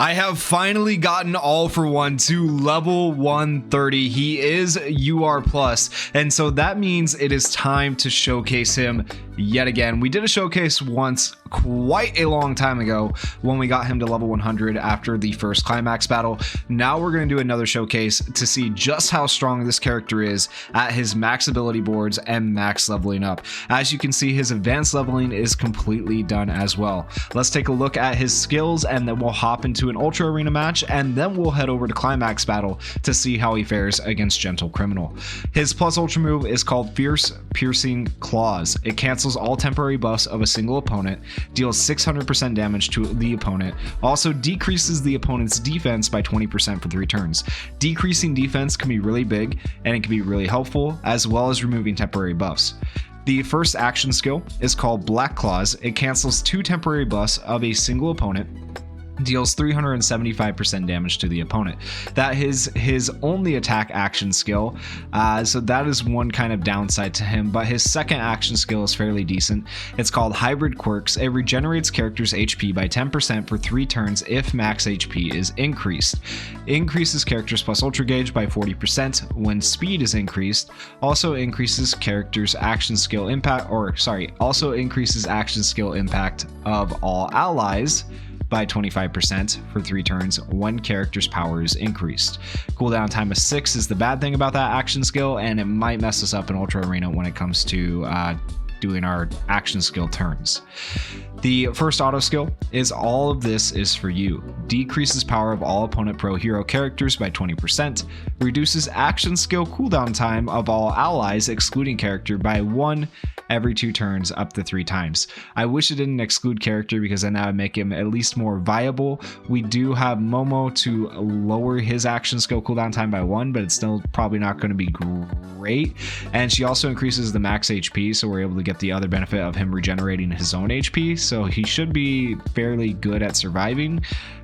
I have finally gotten All For One to level 130. He is UR+, and so that means it is time to showcase him yet again. We did a showcase once quite a long time ago when we got him to level 100 after the first Climax Battle. Now we're going to do another showcase to see just how strong this character is at his max ability boards and max leveling up. As you can see, his advanced leveling is completely done as well. Let's take a look at his skills and then we'll hop into an Ultra Arena match, and then we'll head over to Climax Battle to see how he fares against Gentle Criminal. His plus ultra move is called Fierce Piercing Claws. It cancels all temporary buffs of a single opponent, deals 600% damage to the opponent, also decreases the opponent's defense by 20% for 3 turns. Decreasing defense can be really big and it can be really helpful, as well as removing temporary buffs. The first action skill is called Black Claws. It cancels 2 temporary buffs of a single opponent, deals 375% damage to the opponent. That is his only attack action skill, so that is one kind of downside to him, but his second action skill is fairly decent. It's called Hybrid Quirks. It regenerates characters' HP by 10% for 3 turns if max HP is increased. Increases characters plus ultra gauge by 40% when speed is increased. Also increases characters' action skill impact, also increases action skill impact of all allies by 25% for 3 turns when character's power is increased. Cooldown time of 6 is the bad thing about that action skill, and it might mess us up in Ultra Arena when it comes to doing our action skill turns. The first auto skill is All of This Is For You. Decreases power of all opponent pro hero characters by 20%. Reduces action skill cooldown time of all allies excluding character by 1 every 2 turns up to 3 times. I wish it didn't exclude character because then that would make him at least more viable. We do have Momo to lower his action skill cooldown time by 1, but it's still probably not going to be great. And she also increases the max HP, so we're able to get the other benefit of him regenerating his own HP, so he should be fairly good at surviving,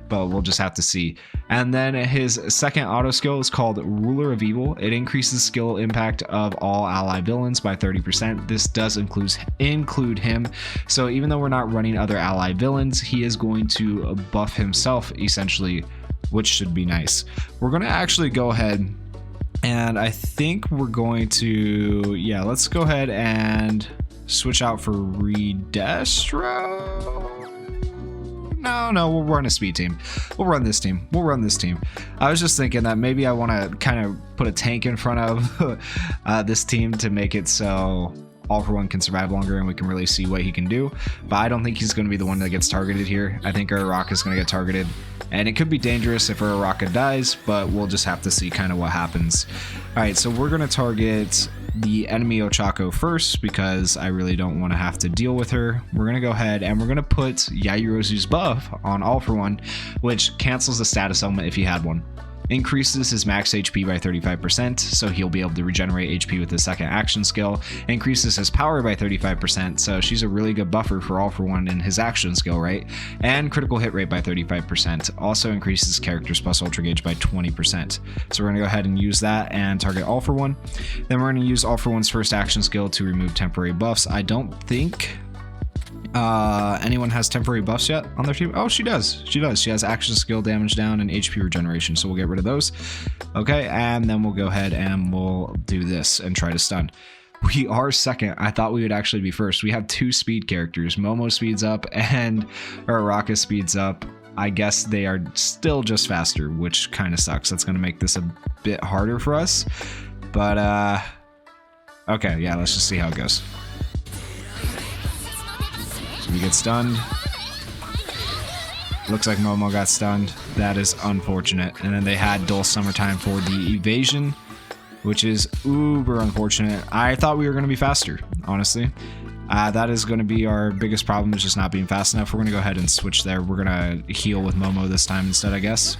but we'll just have to see. And then his second auto skill is called Ruler of Evil. It increases skill impact of all ally villains by 30%. This does include him, so even though we're not running other ally villains, he is going to buff himself essentially, which should be nice. We're going to actually go ahead and I think we're going to, let's go ahead and switch out for Redestro. No, we'll run a speed team. We'll run this team. I was just thinking that maybe I want to kind of put a tank in front of this team to make it so All For One can survive longer and we can really see what he can do. But I don't think he's going to be the one that gets targeted here. I think Uraraka is going to get targeted. And it could be dangerous if Uraraka dies, but we'll just have to see kind of what happens. Alright, so we're going to target the enemy Ochako first because I really don't want to have to deal with her. We're going to go ahead and we're going to put Yayurozu's buff on All For One, which cancels the status element if he had one. Increases his max HP by 35%, so he'll be able to regenerate HP with his second action skill. Increases his power by 35%, so she's a really good buffer for All For One in his action skill, right? And critical hit rate by 35%. Also increases characters plus ultra gauge by 20%. So we're going to go ahead and use that and target All For One. Then we're going to use All For One's first action skill to remove temporary buffs. I don't think anyone has temporary buffs yet on their team. Oh, she does. She has action skill damage down and HP regeneration, so we'll get rid of those. Okay, and then we'll go ahead and we'll do this and try to stun. We are second. I thought we would actually be first. We have 2 speed characters. Momo speeds up and Uraraka speeds up. I guess they are still just faster, which kind of sucks. That's going to make this a bit harder for us. But okay, yeah, let's just see how it goes. We get stunned. Looks like Momo got stunned. That is unfortunate. And then they had Dull Summertime for the evasion, which is uber unfortunate. I thought we were going to be faster, honestly. That is going to be our biggest problem, is just not being fast enough. We're going to go ahead and switch there. We're going to heal with Momo this time instead, I guess.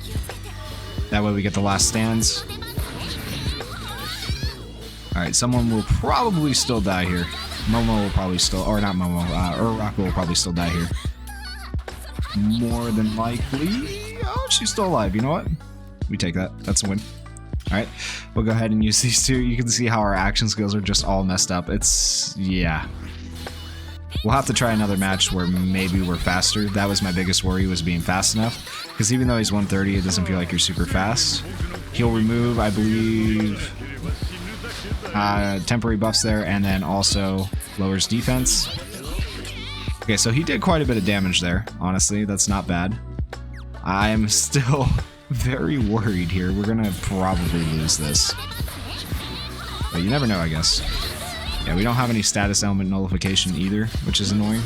That way we get the last stands. Alright, someone will probably still die here. Momo will probably still, or not Momo, Uraraka will probably still die here. More than likely. Oh, she's still alive. You know what? We take that. That's a win. Alright, we'll go ahead and use these 2. You can see how our action skills are just all messed up. Yeah. We'll have to try another match where maybe we're faster. That was my biggest worry, was being fast enough. Because even though he's 130, it doesn't feel like you're super fast. He'll remove, I believe, temporary buffs there, and then also lowers defense. Okay, so he did quite a bit of damage there. Honestly, that's not bad. I'm still very worried here. We're gonna probably lose this. But you never know, I guess. Yeah, we don't have any status element nullification either, which is annoying.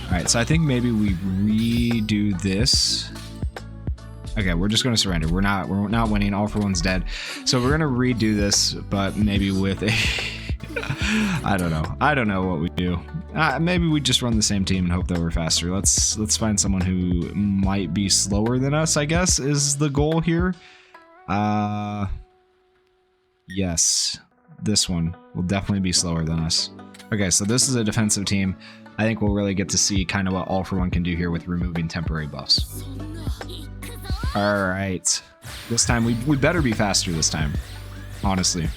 Alright, so I think maybe we redo this. Okay, we're just gonna surrender. We're not winning. All for One's dead. So we're gonna redo this, but maybe with a I don't know. I don't know what we do. Maybe we just run the same team and hope that we're faster. Let's find someone who might be slower than us, I guess, is the goal here. Yes. This one will definitely be slower than us. Okay, so this is a defensive team. I think we'll really get to see kind of what All for One can do here with removing temporary buffs. Alright. This time, we better be faster this time. Honestly.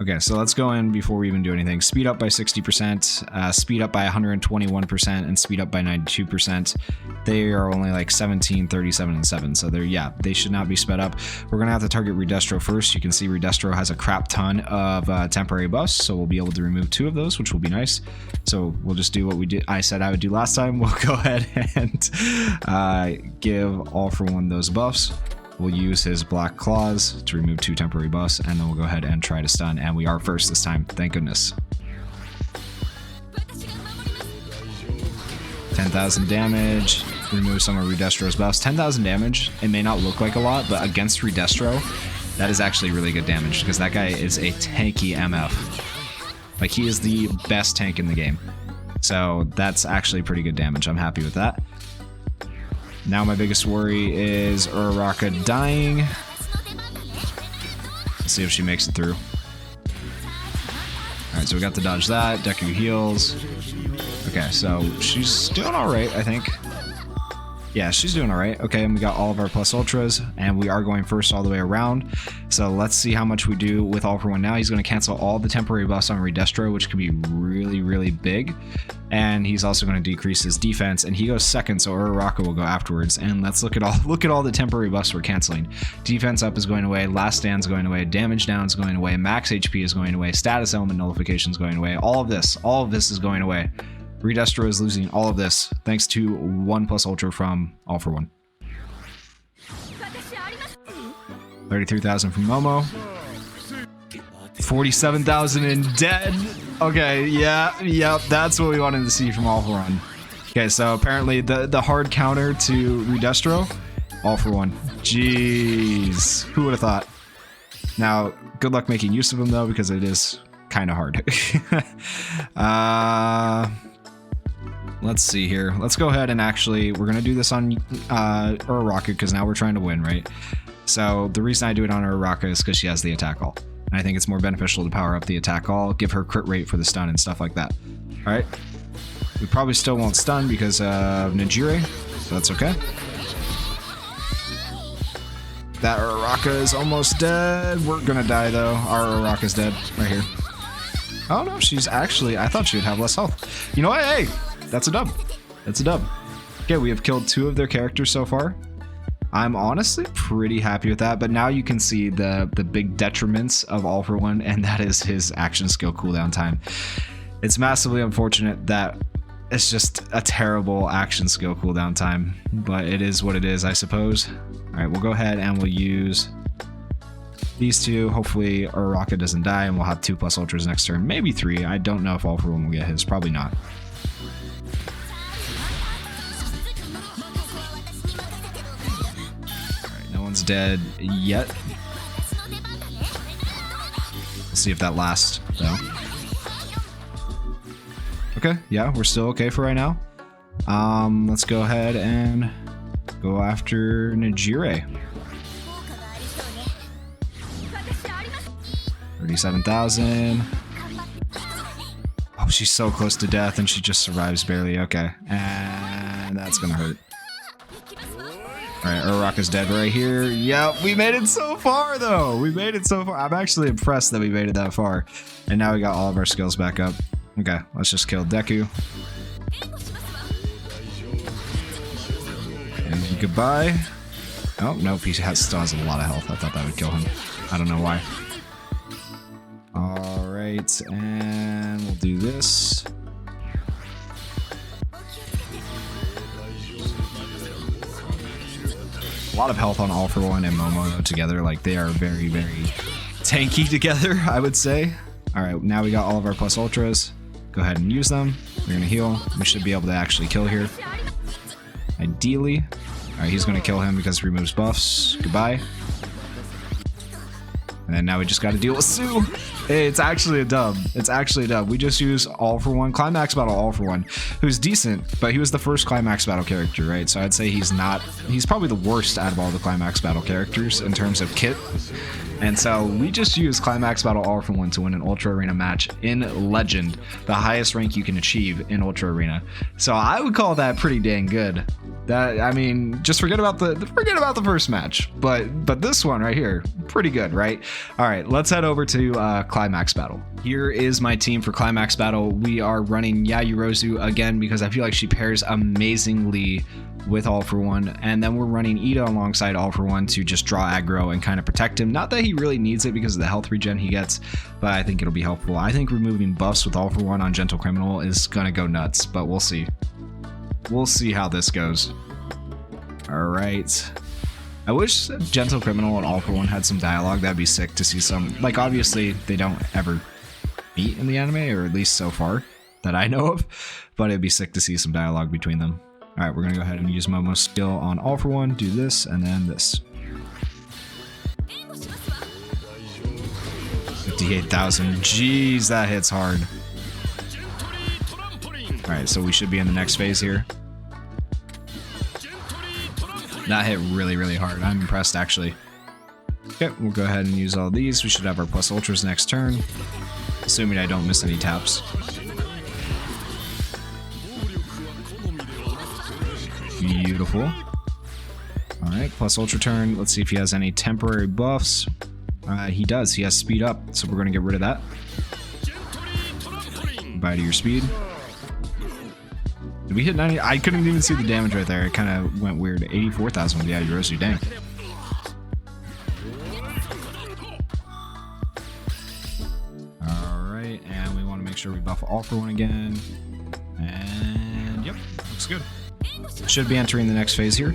Okay, so let's go in before we even do anything. Speed up by 60%, speed up by 121%, and speed up by 92%. They are only like 17, 37, and 7, so they should not be sped up. We're gonna have to target Redestro first. You can see Redestro has a crap ton of temporary buffs, so we'll be able to remove 2 of those, which will be nice. So we'll just do what I said I would do last time. We'll go ahead and give All for One those buffs. We'll use his Black Claws to remove 2 temporary buffs, and then we'll go ahead and try to stun, and we are first this time, thank goodness. 10,000 damage, remove some of Redestro's buffs. 10,000 damage, it may not look like a lot, but against Redestro, that is actually really good damage, because that guy is a tanky MF. Like, he is the best tank in the game. So that's actually pretty good damage, I'm happy with that. Now my biggest worry is Uraraka dying. Let's see if she makes it through. Alright, so we got to dodge that. Deku heals. Okay, so she's doing alright, I think. Yeah, she's doing alright. Okay, and we got all of our plus ultras, and we are going first all the way around. So let's see how much we do with All for One now. He's going to cancel all the temporary buffs on Redestro, which can be really, really big. And he's also going to decrease his defense, and he goes second, so Uraraka will go afterwards. And let's look at all the temporary buffs we're canceling. Defense up is going away, last stand's going away, damage down is going away, max HP is going away, status element nullification is going away. All of this is going away. Redestro is losing all of this thanks to 1 plus ultra from All for One. 33,000 from Momo. 47,000 in dead. Okay, yeah, that's what we wanted to see from All for One. Okay, so apparently the hard counter to Redestro, All for One. Jeez, who would have thought? Now, good luck making use of them though, because it is kind of hard. Let's see here. Let's go ahead and actually, we're going to do this on Uraraka because now we're trying to win, right? So the reason I do it on Uraraka is because she has the attack all. And I think it's more beneficial to power up the attack all, give her crit rate for the stun and stuff like that. All right. We probably still won't stun because of Najire, so that's okay. That Uraraka is almost dead. We're going to die though. Our Uraraka's dead right here. Oh no, she's actually, I thought she would have less health. You know what? Hey! That's a dub. That's a dub. Okay, we have killed 2 of their characters so far. I'm honestly pretty happy with that, but now you can see the big detriments of All for One, and that is his action skill cooldown time. It's massively unfortunate that it's just a terrible action skill cooldown time, but it is what it is, I suppose. All right, we'll go ahead and we'll use these 2. Hopefully Uraraka doesn't die, and we'll have 2 plus ultras next turn. Maybe 3. I don't know if All for One will get his. Probably not. Dead yet. We'll see if that lasts though. Okay, yeah, we're still okay for right now. Let's go ahead and go after Najire. 37,000. Oh, she's so close to death and she just survives barely. Okay, and that's gonna hurt. Alright, Uraraka's dead right here. Yep, we made it so far though. We made it so far. I'm actually impressed that we made it that far. And now we got all of our skills back up. Okay, let's just kill Deku. And goodbye. Oh, nope, he still has a lot of health. I thought that would kill him. I don't know why. Alright, and we'll do this. A lot of health on All For One and Momo together. Like, they are very, very tanky together, I would say. Alright, now we got all of our plus ultras. Go ahead and use them. We're gonna heal. We should be able to actually kill here. Ideally. Alright, he's gonna kill him because he removes buffs. Goodbye. And then now we just gotta deal with Sue. It's actually a dub. It's actually a dub. We just use All For One, Climax Battle All For One, who's decent, but he was the first Climax Battle character, right? So I'd say he's probably the worst out of all the Climax Battle characters in terms of kit. And so we just use Climax Battle All For One to win an Ultra Arena match in Legend, the highest rank you can achieve in Ultra Arena. So I would call that pretty dang good. That, I mean, just forget about the first match, but this one right here, pretty good, right? All right, let's head over to Climax Battle. Here is my team for Climax Battle. We are running Yayurozu again because I feel like she pairs amazingly with All For One, and then we're running Ida alongside All For One to just draw aggro and kind of protect him. Not that he really needs it because of the health regen he gets, but I think it'll be helpful. I think removing buffs with All For One on Gentle Criminal is gonna go nuts, but we'll see. We'll see how this goes. All right. I wish Gentle Criminal and All For One had some dialogue. That'd be sick to see some. Like, obviously, they don't ever meet in the anime, or at least so far that I know of, but it'd be sick to see some dialogue between them. All right, we're gonna go ahead and use Momo's skill on All For One, do this, and then this. 58,000. Jeez, that hits hard. All right, so we should be in the next phase here. That hit really, really hard. I'm impressed, actually. Okay, we'll go ahead and use all these. We should have our plus ultras next turn, assuming I don't miss any taps. Beautiful. All right, plus ultra turn. Let's see if he has any temporary buffs. He does. He has speed up, so we're going to get rid of that. Bye to your speed. Did we hit 90? I couldn't even see the damage right there. It kind of went weird. 84,000 with the Yayurozu. Dang. Alright, and we want to make sure we buff All For One again. And yep, looks good. Should be entering the next phase here.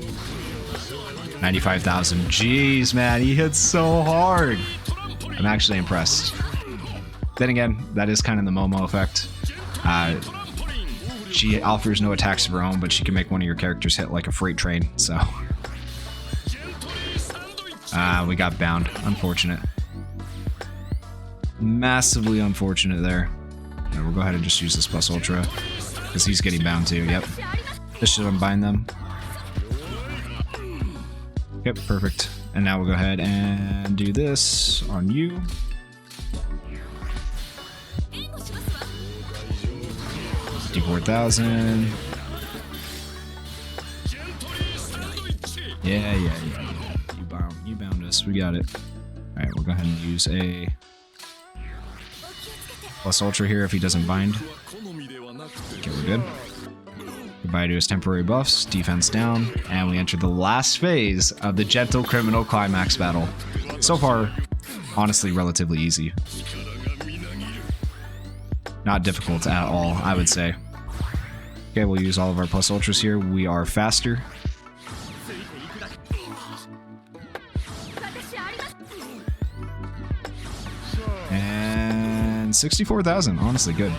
95,000. Jeez, man, he hits so hard. I'm actually impressed. Then again, that is kind of the Momo effect. She offers no attacks of her own, but she can make one of your characters hit like a freight train, so. We got bound. Unfortunate. Massively unfortunate there. Yeah, we'll go ahead and just use this plus ultra, because he's getting bound too, yep. This should unbind them. Yep, perfect. And now we'll go ahead and do this on you. $54,000. Yeah. You bound us. We got it. All right, we'll go ahead and use a plus ultra here if he doesn't bind. Okay, we're good. Goodbye to his temporary buffs. Defense down, and we enter the last phase of the Gentle Criminal Climax Battle. So far, honestly, relatively easy. Not difficult at all, I would say. Okay, we'll use all of our plus ultras here. We are faster. And 64,000, honestly good.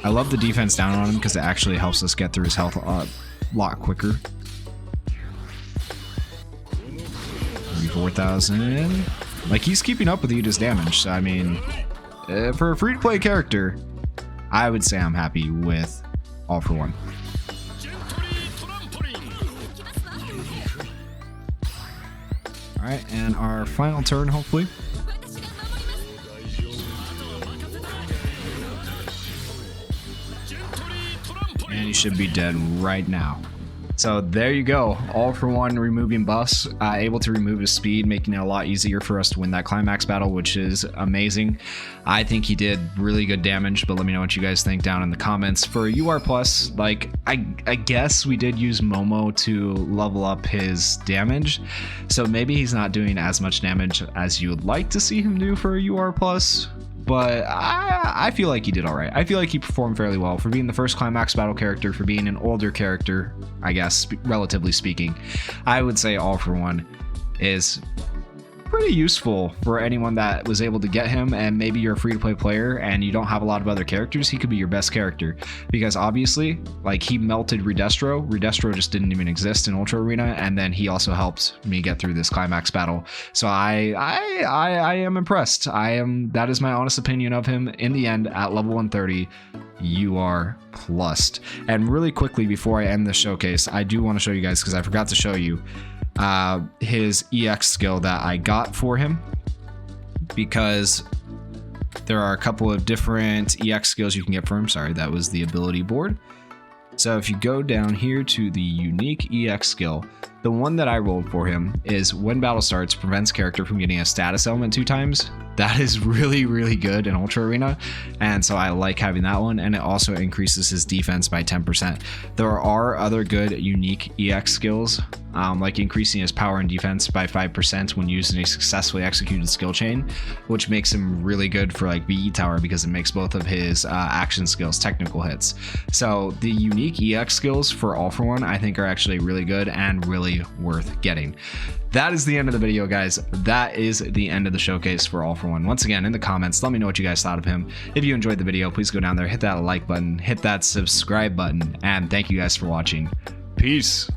I love the defense down on him because it actually helps us get through his health a lot quicker. 34,000. Like, he's keeping up with Ida's damage, so I mean, for a free-to-play character, I would say I'm happy with All For One. Alright, and our final turn, hopefully. And he should be dead right now. So there you go, all for one removing buffs, able to remove his speed, making it a lot easier for us to win that climax battle, which is amazing. I think he did really good damage, but let me know what you guys think down in the comments. For UR plus, like I guess we did use Momo to level up his damage, so maybe he's not doing as much damage as you would like to see him do for a UR plus. But I feel like he did all right. I feel like he performed fairly well for being the first Climax Battle character, for being an older character, I guess, relatively speaking. I would say All For One is pretty useful for anyone that was able to get him, and maybe you're a free-to-play player and you don't have a lot of other characters. He could be your best character, because obviously, like, he melted Redestro just didn't even exist in Ultra Arena, and then he also helped me get through this climax battle. So I am impressed. That is my honest opinion of him. In the end, at level 130, you are plussed. And really quickly before I end the showcase, I do want to show you guys, because I forgot to show you his EX skill that I got for him, because there are a couple of different EX skills you can get for him. Sorry, that was the ability board. So if you go down here to the unique EX skill, the one that I rolled for him is when battle starts, prevents character from getting a status element 2 times. That is really, really good in Ultra Arena, and so I like having that one, and it also increases his defense by 10%. There are other good unique EX skills, like increasing his power and defense by 5% when using a successfully executed skill chain, which makes him really good for like VE Tower, because it makes both of his action skills technical hits. So the unique EX skills for All For One, I think, are actually really good and really worth getting. That is the end of the video, guys. That is the end of the showcase for All For One. Once again, in the comments, let me know what you guys thought of him. If you enjoyed the video, please go down there, hit that like button, hit that subscribe button, and thank you guys for watching. Peace.